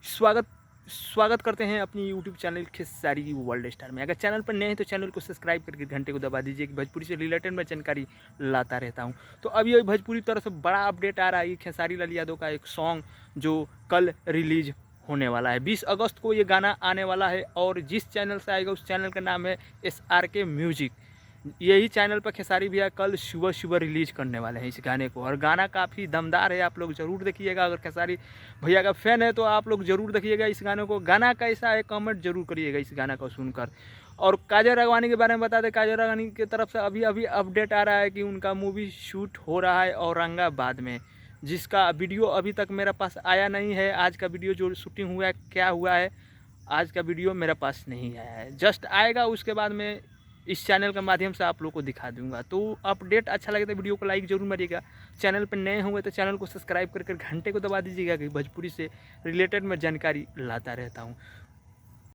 स्वागत स्वागत करते हैं अपनी YouTube channel Khesari world star में। अगर चैनल पर नए हैं तो चैनल को सब्सक्राइब करके घंटे को दबा दीजिए कि भोजपुरी से रिलेटेड मैं जानकारी लाता रहता हूं। तो अभी ये भोजपुरी तरफ से बड़ा अपडेट आ रहा है। खेसारी लाल यादव का एक सॉन्ग जो कल रिलीज होने वाला है, 20 अगस्त को ये गाना आने वाला है और जिस चैनल से आएगा उस चैनल का नाम है SRK म्यूजिक। यही चैनल पर खेसारी भैया कल सुबह सुबह रिलीज करने वाले हैं इस गाने को, और गाना काफ़ी दमदार है। आप लोग ज़रूर देखिएगा। अगर खेसारी भैया का फैन है तो आप लोग ज़रूर देखिएगा इस गाने को। गाना कैसा है कमेंट जरूर करिएगा इस गाना को सुनकर। और काजल राघवानी के बारे में बता दें, काजल राघवानी की तरफ से अभी अभी अपडेट आ रहा है कि उनका मूवी शूट हो रहा है औरंगाबाद में, जिसका वीडियो अभी तक मेरे पास आया नहीं है। आज का वीडियो जो शूटिंग हुआ है क्या हुआ है, आज का वीडियो मेरे पास नहीं आया है। जस्ट आएगा, उसके बाद मैं इस चैनल के माध्यम से आप लोग को दिखा दूंगा। तो अपडेट अच्छा लगे तो वीडियो को लाइक जरूर मारिएगा। चैनल पर नए होंगे तो चैनल को सब्सक्राइब करके घंटे को दबा दीजिएगा कि भोजपुरी से रिलेटेड मैं जानकारी लाता रहता हूँ।